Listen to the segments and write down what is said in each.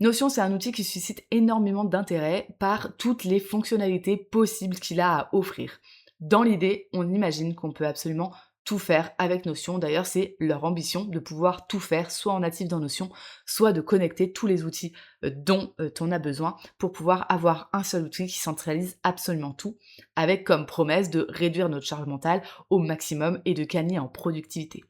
Notion, c'est un outil qui suscite énormément d'intérêt par toutes les fonctionnalités possibles qu'il a à offrir. Dans l'idée, on imagine qu'on peut absolument tout faire avec Notion. D'ailleurs, c'est leur ambition de pouvoir tout faire, soit en natif dans Notion, soit de connecter tous les outils dont on a besoin pour pouvoir avoir un seul outil qui centralise absolument tout, avec comme promesse de réduire notre charge mentale au maximum et de gagner en productivité.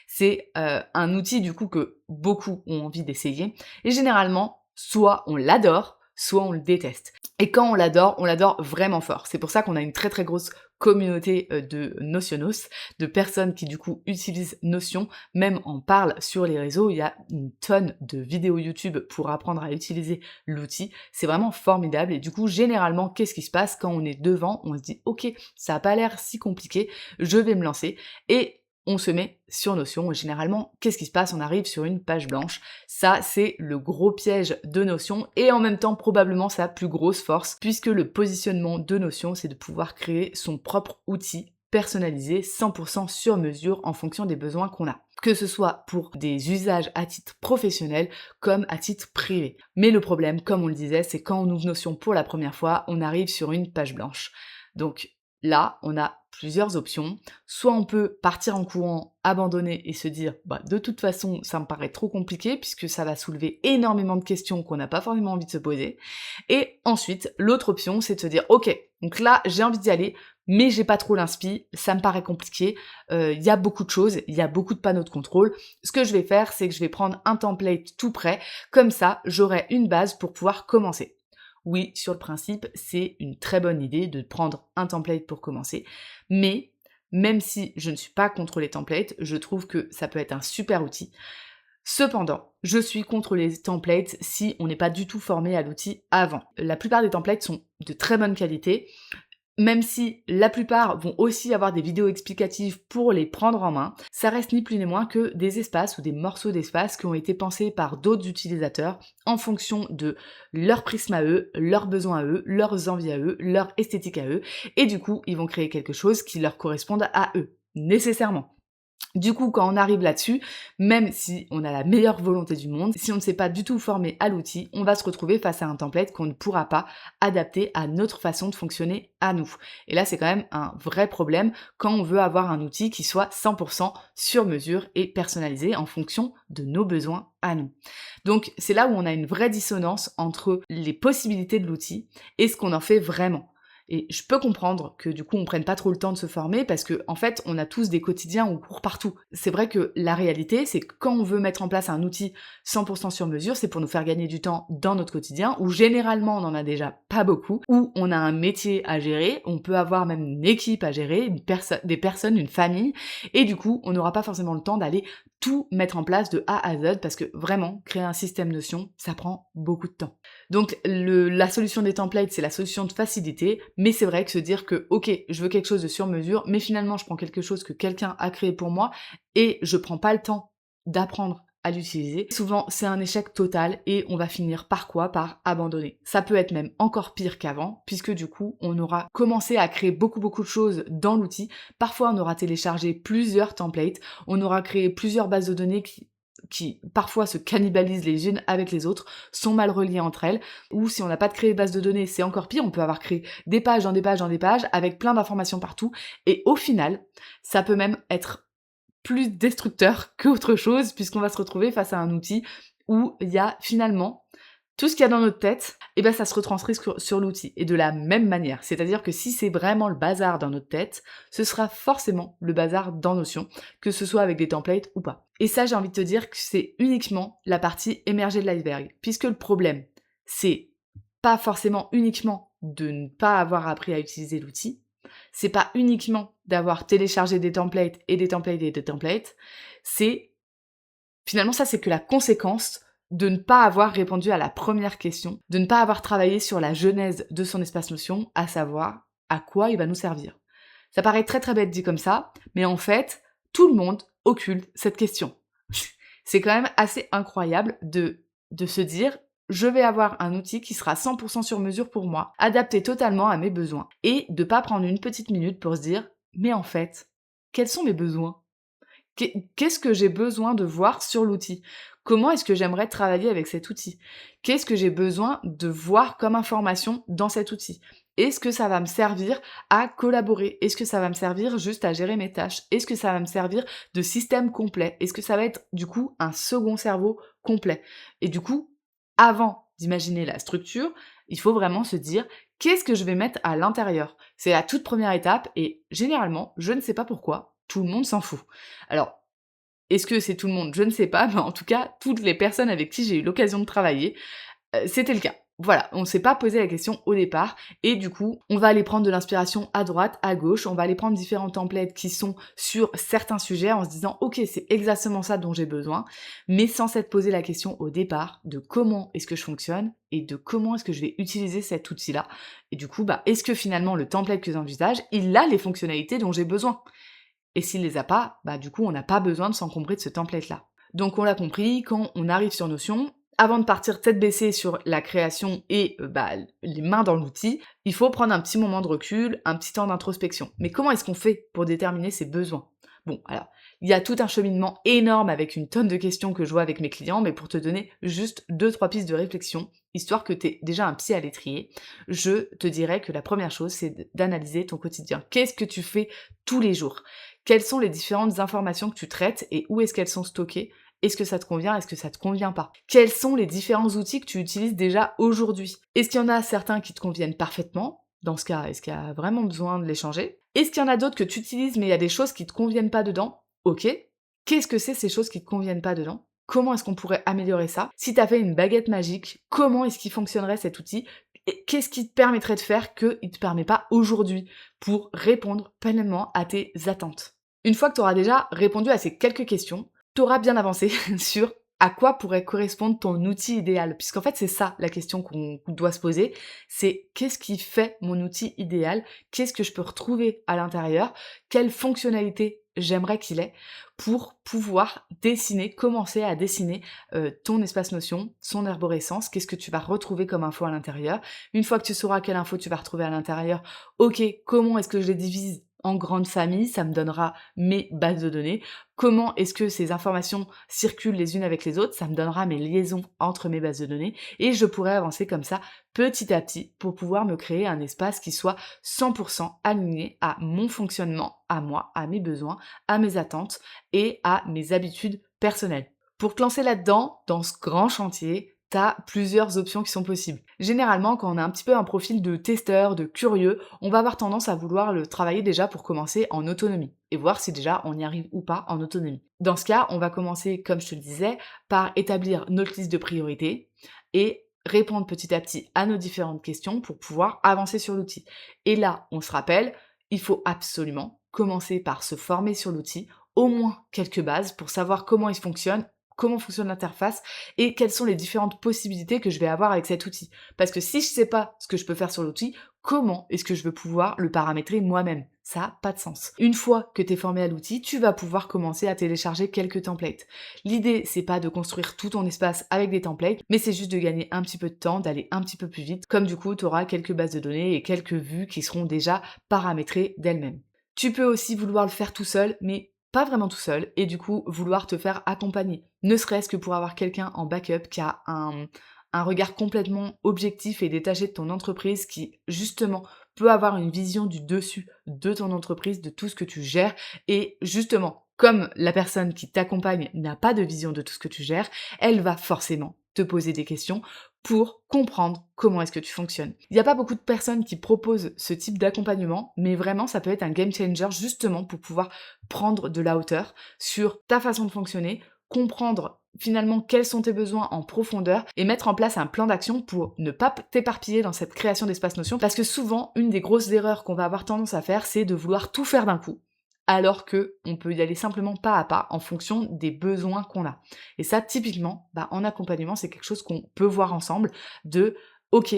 C'est un outil du coup que beaucoup ont envie d'essayer et généralement, soit on l'adore, soit on le déteste. Et quand on l'adore vraiment fort. C'est pour ça qu'on a une très très grosse communauté de Notionos, de personnes qui du coup utilisent Notion, même en parlent sur les réseaux. Il y a une tonne de vidéos YouTube pour apprendre à utiliser l'outil. C'est vraiment formidable et du coup généralement qu'est-ce qui se passe quand on est devant? On se dit ok, ça a pas l'air si compliqué, je vais me lancer et on se met sur Notion et généralement, qu'est-ce qui se passe? On arrive sur une page blanche. Ça, c'est le gros piège de Notion et en même temps probablement sa plus grosse force puisque le positionnement de Notion, c'est de pouvoir créer son propre outil personnalisé 100% sur mesure en fonction des besoins qu'on a. Que ce soit pour des usages à titre professionnel comme à titre privé. Mais le problème, comme on le disait, c'est quand on ouvre Notion pour la première fois, on arrive sur une page blanche. Donc là, on a plusieurs options. Soit on peut partir en courant, abandonner et se dire bah, de toute façon ça me paraît trop compliqué puisque ça va soulever énormément de questions qu'on n'a pas forcément envie de se poser. Et ensuite, l'autre option c'est de se dire ok, donc là j'ai envie d'y aller, mais j'ai pas trop l'inspi, ça me paraît compliqué, il y a beaucoup de choses, il y a beaucoup de panneaux de contrôle. Ce que je vais faire, c'est que je vais prendre un template tout prêt, comme ça j'aurai une base pour pouvoir commencer. Oui, sur le principe, c'est une très bonne idée de prendre un template pour commencer, mais même si je ne suis pas contre les templates, je trouve que ça peut être un super outil. Cependant, je suis contre les templates si on n'est pas du tout formé à l'outil avant. La plupart des templates sont de très bonne qualité, même si la plupart vont aussi avoir des vidéos explicatives pour les prendre en main, ça reste ni plus ni moins que des espaces ou des morceaux d'espace qui ont été pensés par d'autres utilisateurs en fonction de leur prisme à eux, leurs besoins à eux, leurs envies à eux, leur esthétique à eux, et du coup, ils vont créer quelque chose qui leur corresponde à eux, nécessairement. Du coup, quand on arrive là-dessus, même si on a la meilleure volonté du monde, si on ne s'est pas du tout formé à l'outil, on va se retrouver face à un template qu'on ne pourra pas adapter à notre façon de fonctionner à nous. Et là, c'est quand même un vrai problème quand on veut avoir un outil qui soit 100% sur mesure et personnalisé en fonction de nos besoins à nous. Donc, c'est là où on a une vraie dissonance entre les possibilités de l'outil et ce qu'on en fait vraiment. Et je peux comprendre que du coup on prenne pas trop le temps de se former parce que en fait on a tous des quotidiens où on court partout. C'est vrai que la réalité c'est que quand on veut mettre en place un outil 100% sur mesure, c'est pour nous faire gagner du temps dans notre quotidien où généralement on en a déjà pas beaucoup, où on a un métier à gérer, on peut avoir même une équipe à gérer, des personnes, une famille, et du coup on n'aura pas forcément le temps d'aller tout mettre en place de A à Z parce que vraiment créer un système Notion ça prend beaucoup de temps. Donc la solution des templates, c'est la solution de facilité, mais c'est vrai que se dire que ok, je veux quelque chose de sur mesure, mais finalement je prends quelque chose que quelqu'un a créé pour moi et je prends pas le temps d'apprendre à l'utiliser. Souvent, c'est un échec total et on va finir par quoi? Par abandonner. Ça peut être même encore pire qu'avant, puisque du coup, on aura commencé à créer beaucoup de choses dans l'outil. Parfois, on aura téléchargé plusieurs templates, on aura créé plusieurs bases de données qui parfois se cannibalisent les unes avec les autres, sont mal reliées entre elles, ou si on n'a pas de créé base de données, c'est encore pire, on peut avoir créé des pages dans des pages dans des pages, avec plein d'informations partout, et au final, ça peut même être plus destructeur qu'autre chose, puisqu'on va se retrouver face à un outil où il y a finalement tout ce qu'il y a dans notre tête, et ben ça se retranscrit sur l'outil. Et de la même manière. C'est-à-dire que si c'est vraiment le bazar dans notre tête, ce sera forcément le bazar dans Notion, que ce soit avec des templates ou pas. Et ça, j'ai envie de te dire que c'est uniquement la partie émergée de l'iceberg. Puisque le problème, c'est pas forcément uniquement de ne pas avoir appris à utiliser l'outil, c'est pas uniquement d'avoir téléchargé des templates et des templates et des templates, c'est finalement ça c'est que la conséquence de ne pas avoir répondu à la première question, de ne pas avoir travaillé sur la genèse de son espace Notion, à savoir à quoi il va nous servir. Ça paraît très très bête dit comme ça, mais en fait, tout le monde occulte cette question. C'est quand même assez incroyable de se dire je vais avoir un outil qui sera 100% sur mesure pour moi, adapté totalement à mes besoins, et de pas prendre une petite minute pour se dire mais en fait, quels sont mes besoins? Qu'est-ce que j'ai besoin de voir sur l'outil? Comment est-ce que j'aimerais travailler avec cet outil? Qu'est-ce que j'ai besoin de voir comme information dans cet outil? Est-ce que ça va me servir à collaborer? Est-ce que ça va me servir juste à gérer mes tâches? Est-ce que ça va me servir de système complet? Est-ce que ça va être du coup un second cerveau complet? Et du coup, avant d'imaginer la structure, il faut vraiment se dire: «Qu'est-ce que je vais mettre à l'intérieur?» C'est la toute première étape et généralement, je ne sais pas pourquoi, tout le monde s'en fout. Alors, est-ce que c'est tout le monde? Je ne sais pas, mais en tout cas, toutes les personnes avec qui j'ai eu l'occasion de travailler, c'était le cas. Voilà, on s'est pas posé la question au départ et du coup, on va aller prendre de l'inspiration à droite, à gauche, on va aller prendre différents templates qui sont sur certains sujets en se disant: «OK, c'est exactement ça dont j'ai besoin», mais sans s'être posé la question au départ de comment est-ce que je fonctionne et de comment est-ce que je vais utiliser cet outil-là et du coup, est-ce que finalement le template que j'envisage, il a les fonctionnalités dont j'ai besoin? Et s'il les a pas, du coup, on n'a pas besoin de s'encombrer de ce template-là. Donc on l'a compris, quand on arrive sur Notion, avant de partir tête baissée sur la création et les mains dans l'outil, il faut prendre un petit moment de recul, un petit temps d'introspection. Mais comment est-ce qu'on fait pour déterminer ses besoins? Bon, alors, il y a tout un cheminement énorme avec une tonne de questions que je vois avec mes clients, mais pour te donner juste 2-3 pistes de réflexion, histoire que tu aies déjà un pied à l'étrier, je te dirais que la première chose, c'est d'analyser ton quotidien. Qu'est-ce que tu fais tous les jours? Quelles sont les différentes informations que tu traites et où est-ce qu'elles sont stockées? Est-ce que ça te convient? Est-ce que ça te convient pas? Quels sont les différents outils que tu utilises déjà aujourd'hui? Est-ce qu'il y en a certains qui te conviennent parfaitement? Dans ce cas, est-ce qu'il y a vraiment besoin de les changer? Est-ce qu'il y en a d'autres que tu utilises mais il y a des choses qui te conviennent pas dedans? OK. Qu'est-ce que c'est ces choses qui te conviennent pas dedans? Comment est-ce qu'on pourrait améliorer ça? Si tu avais une baguette magique, comment est-ce qu'il fonctionnerait cet outil? Et qu'est-ce qui te permettrait de faire qu'il ne te permet pas aujourd'hui pour répondre pleinement à tes attentes? Une fois que tu auras déjà répondu à ces quelques questions, tu auras bien avancé sur à quoi pourrait correspondre ton outil idéal. Puisqu'en fait, c'est ça la question qu'on doit se poser, c'est qu'est-ce qui fait mon outil idéal? Qu'est-ce que je peux retrouver à l'intérieur? Quelle fonctionnalité j'aimerais qu'il ait pour pouvoir dessiner, commencer à dessiner ton espace Notion, son arborescence, qu'est-ce que tu vas retrouver comme info à l'intérieur. Une fois que tu sauras quelle info tu vas retrouver à l'intérieur, ok, comment est-ce que je les divise en grandes familles, ça me donnera mes bases de données. Comment est-ce que ces informations circulent les unes avec les autres, ça me donnera mes liaisons entre mes bases de données et je pourrais avancer comme ça petit à petit pour pouvoir me créer un espace qui soit 100% aligné à mon fonctionnement, à moi, à mes besoins, à mes attentes et à mes habitudes personnelles. Pour te lancer là-dedans, dans ce grand chantier, t'as plusieurs options qui sont possibles. Généralement, quand on a un petit peu un profil de testeur, de curieux, on va avoir tendance à vouloir le travailler déjà pour commencer en autonomie et voir si déjà on y arrive ou pas en autonomie. Dans ce cas, on va commencer, comme je te le disais, par établir notre liste de priorités et répondre petit à petit à nos différentes questions pour pouvoir avancer sur l'outil. Et là, on se rappelle, il faut absolument commencer par se former sur l'outil, au moins quelques bases pour savoir comment il fonctionne, comment fonctionne l'interface et quelles sont les différentes possibilités que je vais avoir avec cet outil. Parce que si je sais pas ce que je peux faire sur l'outil, comment est-ce que je veux pouvoir le paramétrer moi-même? Ça n'a pas de sens. Une fois que tu es formé à l'outil, tu vas pouvoir commencer à télécharger quelques templates. L'idée, c'est pas de construire tout ton espace avec des templates, mais c'est juste de gagner un petit peu de temps, d'aller un petit peu plus vite, comme du coup, tu auras quelques bases de données et quelques vues qui seront déjà paramétrées d'elles-mêmes. Tu peux aussi vouloir le faire tout seul, mais pas vraiment tout seul, et du coup vouloir te faire accompagner. Ne serait-ce que pour avoir quelqu'un en backup qui a un regard complètement objectif et détaché de ton entreprise, qui justement peut avoir une vision du dessus de ton entreprise, de tout ce que tu gères, et justement, comme la personne qui t'accompagne n'a pas de vision de tout ce que tu gères, elle va forcément te poser des questions pour comprendre comment est-ce que tu fonctionnes. Il n'y a pas beaucoup de personnes qui proposent ce type d'accompagnement, mais vraiment ça peut être un game changer justement pour pouvoir prendre de la hauteur sur ta façon de fonctionner, comprendre finalement quels sont tes besoins en profondeur et mettre en place un plan d'action pour ne pas t'éparpiller dans cette création d'espace Notion, parce que souvent une des grosses erreurs qu'on va avoir tendance à faire, c'est de vouloir tout faire d'un coup, alors que on peut y aller simplement pas à pas en fonction des besoins qu'on a. Et ça, typiquement, en accompagnement, c'est quelque chose qu'on peut voir ensemble de « Ok,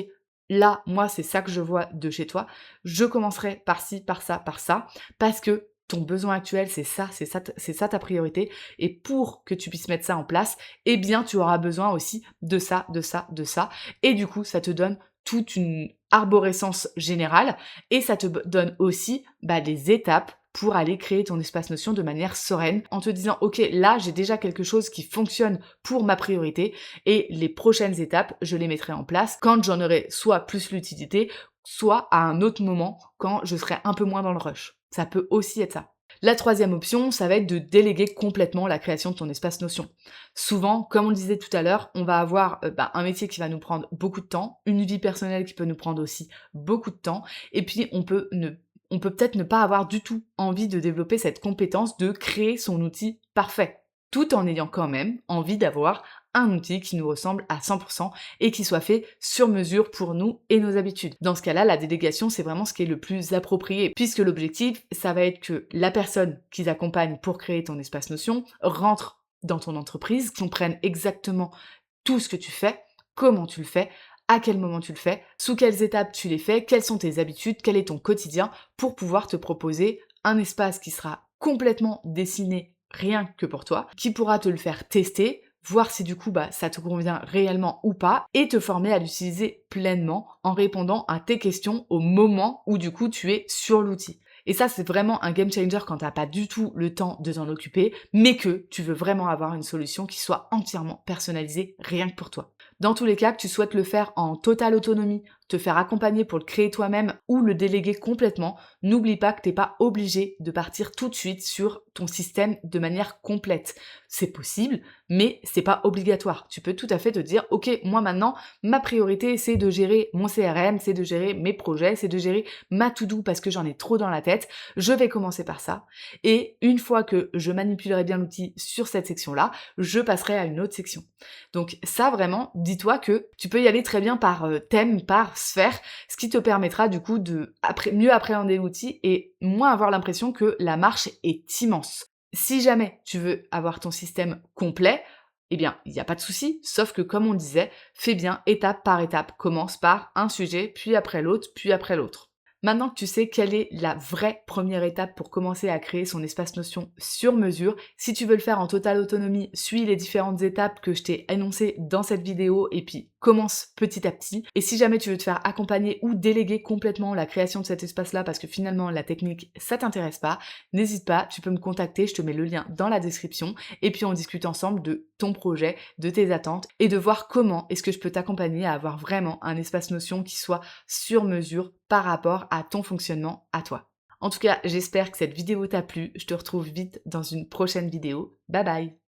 là, moi, c'est ça que je vois de chez toi. Je commencerai par ci, par ça, parce que ton besoin actuel, c'est ça ta priorité. Et pour que tu puisses mettre ça en place, eh bien, tu auras besoin aussi de ça, de ça, de ça. Et du coup, ça te donne toute une arborescence générale et ça te donne aussi des étapes pour aller créer ton espace Notion de manière sereine en te disant ok, là j'ai déjà quelque chose qui fonctionne pour ma priorité et les prochaines étapes je les mettrai en place quand j'en aurai soit plus l'utilité, soit à un autre moment quand je serai un peu moins dans le rush. Ça peut aussi être ça. La troisième option, ça va être de déléguer complètement la création de ton espace Notion. Souvent, comme on le disait tout à l'heure, on va avoir un métier qui va nous prendre beaucoup de temps, une vie personnelle qui peut nous prendre aussi beaucoup de temps, et puis on peut peut-être ne pas avoir du tout envie de développer cette compétence de créer son outil parfait, tout en ayant quand même envie d'avoir un outil qui nous ressemble à 100% et qui soit fait sur mesure pour nous et nos habitudes. Dans ce cas-là, la délégation, c'est vraiment ce qui est le plus approprié, puisque l'objectif, ça va être que la personne qui t'accompagne pour créer ton espace Notion rentre dans ton entreprise, comprenne exactement tout ce que tu fais, comment tu le fais, à quel moment tu le fais, sous quelles étapes tu les fais, quelles sont tes habitudes, quel est ton quotidien, pour pouvoir te proposer un espace qui sera complètement dessiné rien que pour toi, qui pourra te le faire tester, voir si du coup ça te convient réellement ou pas, et te former à l'utiliser pleinement en répondant à tes questions au moment où du coup tu es sur l'outil. Et ça, c'est vraiment un game changer quand t'as pas du tout le temps de t'en occuper, mais que tu veux vraiment avoir une solution qui soit entièrement personnalisée rien que pour toi. Dans tous les cas, que tu souhaites le faire en totale autonomie, te faire accompagner pour le créer toi-même ou le déléguer complètement, n'oublie pas que t'es pas obligé de partir tout de suite sur ton système de manière complète. C'est possible, mais c'est pas obligatoire. Tu peux tout à fait te dire, ok, moi maintenant, ma priorité c'est de gérer mon CRM, c'est de gérer mes projets, c'est de gérer ma to-do parce que j'en ai trop dans la tête. Je vais commencer par ça. Et une fois que je manipulerai bien l'outil sur cette section-là, je passerai à une autre section. Donc ça vraiment, dis-toi que tu peux y aller très bien par thème, par sphère, ce qui te permettra du coup de mieux appréhender l'outil et moins avoir l'impression que la marche est immense. Si jamais tu veux avoir ton système complet, eh bien, il n'y a pas de souci, sauf que comme on disait, fais bien étape par étape. Commence par un sujet, puis après l'autre, puis après l'autre. Maintenant que tu sais quelle est la vraie première étape pour commencer à créer son espace Notion sur mesure, si tu veux le faire en totale autonomie, suis les différentes étapes que je t'ai énoncées dans cette vidéo et puis commence petit à petit. Et si jamais tu veux te faire accompagner ou déléguer complètement la création de cet espace-là parce que finalement la technique ça t'intéresse pas, n'hésite pas, tu peux me contacter, je te mets le lien dans la description et puis on discute ensemble de ton projet, de tes attentes et de voir comment est-ce que je peux t'accompagner à avoir vraiment un espace Notion qui soit sur mesure par rapport à ton fonctionnement à toi. En tout cas, j'espère que cette vidéo t'a plu. Je te retrouve vite dans une prochaine vidéo. Bye bye!